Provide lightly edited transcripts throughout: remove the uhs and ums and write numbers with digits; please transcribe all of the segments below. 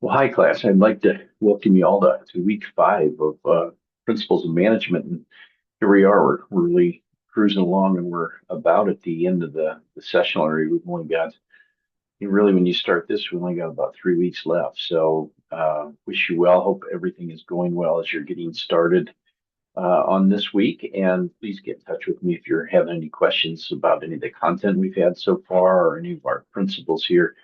Well, hi, class. I'd like to welcome you all to week five of Principles of Management. And here we are. We're really cruising along, and we're about at the end of the session already. We've only got, really, when you start this, we've only got about 3 weeks left. So, wish you well. Hope everything is going well as you're getting started on this week. And please get in touch with me if you're having any questions about any of the content we've had so far or any of our principles here.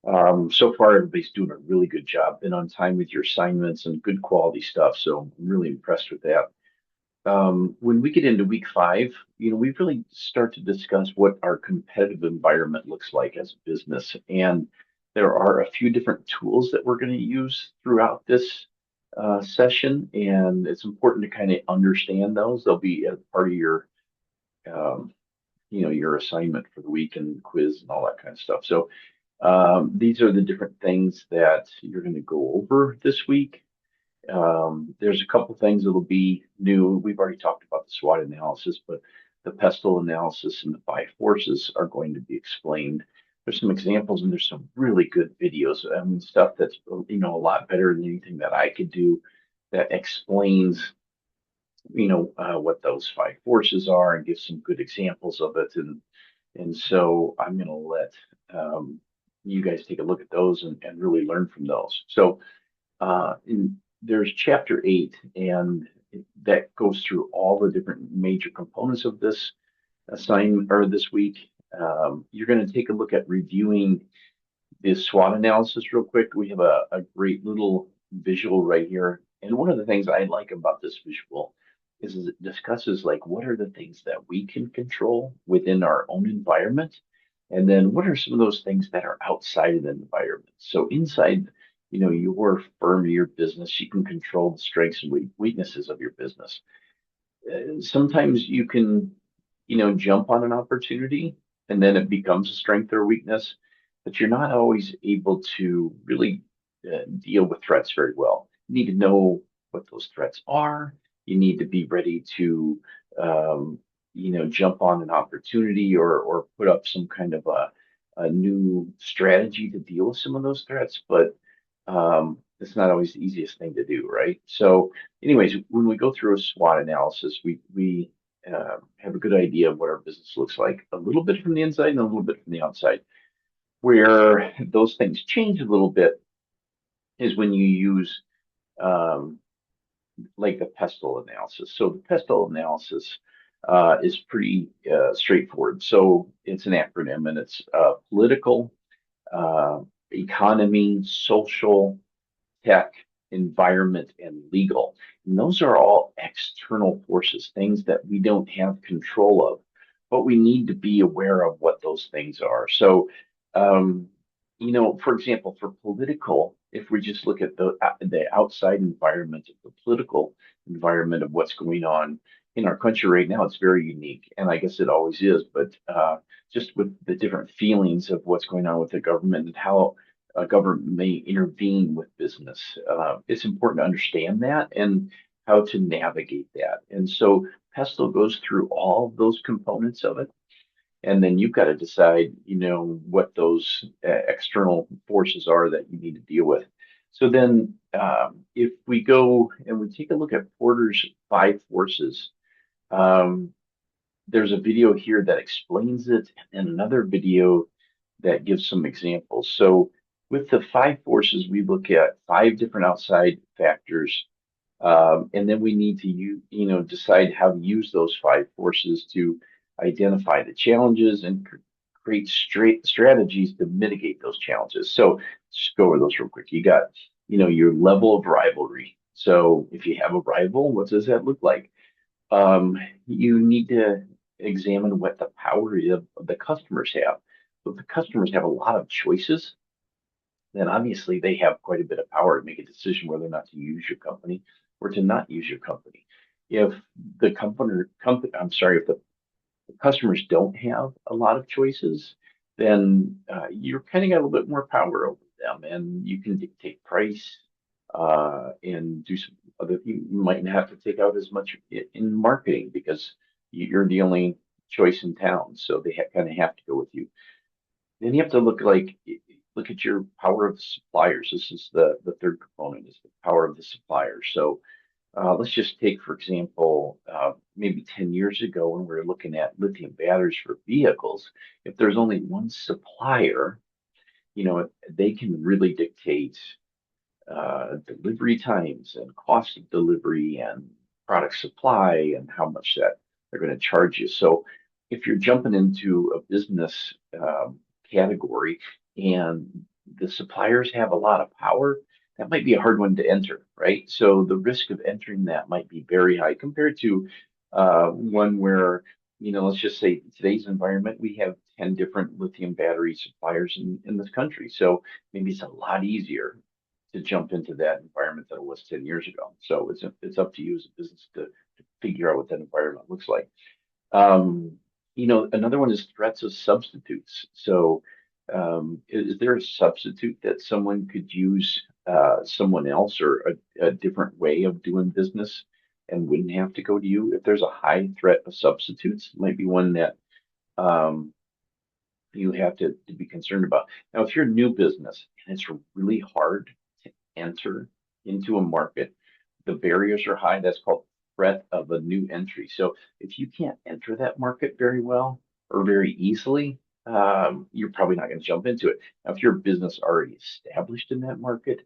So far, everybody's doing a really good job. Been on time with your assignments and good quality stuff. So I'm really impressed with that. When we get into week five, we really start to discuss what our competitive environment looks like as a business. And there are a few different tools that we're going to use throughout this session. And it's important to kind of understand those. They'll be a part of um, your assignment for the week and quiz and all that kind of stuff. So these are the different things that you're going to go over this week. There's a couple things that'll be new. We've already talked about the SWOT analysis, but the pestle analysis and the five forces are going to be explained. There's some examples and there's some really good videos. I mean, stuff that's a lot better than anything that I could do that explains what those five forces are and gives some good examples of it. And so I'm going to let you guys take a look at those and really learn from those. So there's chapter 8, and that goes through all the different major components of this assignment or this week. You're going to take a look at reviewing this SWOT analysis real quick. We have a great little visual right here. And one of the things I like about this visual is it discusses like what are the things that we can control within our own environment, and then what are some of those things that are outside of the environment. So inside, your firm, your business, you can control the strengths and weaknesses of your business. Sometimes you can, jump on an opportunity and then it becomes a strength or weakness, but you're not always able to really deal with threats very well. You need to know what those threats are. You need to be ready to, jump on an opportunity or put up some kind of a new strategy to deal with some of those threats. But it's not always the easiest thing to do, right? So, anyways, when we go through a SWOT analysis, we have a good idea of what our business looks like, a little bit from the inside and a little bit from the outside. Where those things change a little bit is when you use um, like the pestle analysis. So the pestle analysis is pretty straightforward. So it's an acronym and it's political, uh, economy, social, tech, environment, and legal. And those are all external forces, things that we don't have control of, but we need to be aware of what those things are. So, um, for example, for political, if we just look at the outside environment of the political environment of what's going on in our country right now, it's very unique, and I guess it always is. But just with the different feelings of what's going on with the government and how a government may intervene with business. It's important to understand that and how to navigate that. And so Pestle goes through all of those components of it. And then you've got to decide, what those external forces are that you need to deal with. So then, if we go and we take a look at Porter's five forces, um, there's a video here that explains it and another video that gives some examples. So with the five forces, we look at five different outside factors, and then we need to decide how to use those five forces to identify the challenges and create straight strategies to mitigate those challenges. So just go over those real quick. You got, your level of rivalry. So if you have a rival, what does that look like? You need to examine what the power of the customers have. So if the customers have a lot of choices, then obviously they have quite a bit of power to make a decision whether or not to use your company or to not use your company. If I'm sorry, if the customers don't have a lot of choices, then you're kind of got a little bit more power over them, and you can dictate price and do some other. You might not have to take out as much in marketing because you're the only choice in town, so they kind of have to go with you. Then you have to look like look at your power of the suppliers. This is the third component is the power of the suppliers. So let's just take, for example, maybe 10 years ago when we were looking at lithium batteries for vehicles, if there's only one supplier, they can really dictate delivery times and cost of delivery and product supply and how much that they're going to charge you. So if you're jumping into a business category and the suppliers have a lot of power, that might be a hard one to enter, right? So the risk of entering that might be very high compared to one where, let's just say today's environment, we have 10 different lithium battery suppliers in this country. So maybe it's a lot easier to jump into that environment than it was 10 years ago. So it's up to you as a business to figure out what that environment looks like. Um, Another one is threats of substitutes. So is there a substitute that someone could use someone else or a different way of doing business and wouldn't have to go to you? If there's a high threat of substitutes, it might be one that um, you have to be concerned about. Now, if you're a new business and it's really hard to enter into a market, the barriers are high. That's called threat of a new entry. So if you can't enter that market very well or very easily, you're probably not going to jump into it. Now, if your business already established in that market,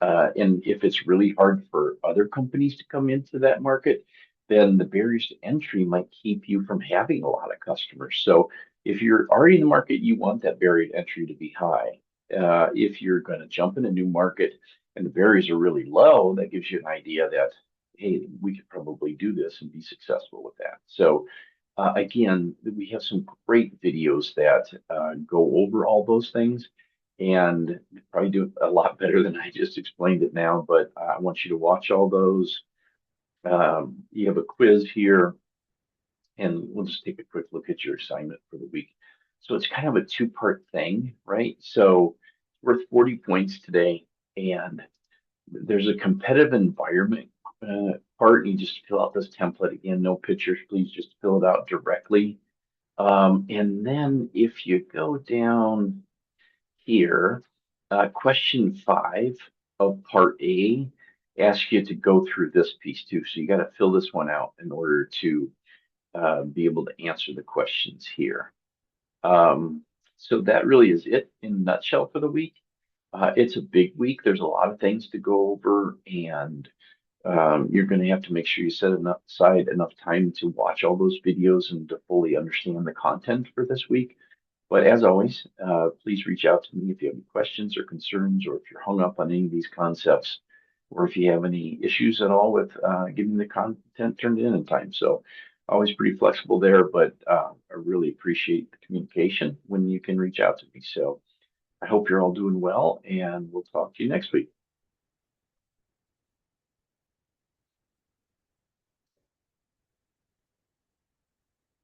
and if it's really hard for other companies to come into that market, then the barriers to entry might keep you from having a lot of customers. So if you're already in the market, you want that barrier to entry to be high. If you're going to jump in a new market and the barriers are really low, that gives you an idea that, hey, we could probably do this and be successful with that. So again, we have some great videos that go over all those things and probably do it a lot better than I just explained it now, but I want you to watch all those. You have a quiz here, and we'll just take a quick look at your assignment for the week. So it's kind of a two-part thing, right? So worth 40 points today, and there's a competitive environment part. You just fill out this template again, no pictures, please just fill it out directly. And then if you go down here, question 5 of part A asks you to go through this piece too. So you got to fill this one out in order to be able to answer the questions here. So that really is it in a nutshell for the week. It's a big week. There's a lot of things to go over, and you're going to have to make sure you set aside enough time to watch all those videos and to fully understand the content for this week. But as always, please reach out to me if you have any questions or concerns, or if you're hung up on any of these concepts, or if you have any issues at all with getting the content turned in time. So always pretty flexible there, but I really appreciate the communication when you can reach out to me. So I hope you're all doing well, and we'll talk to you next week.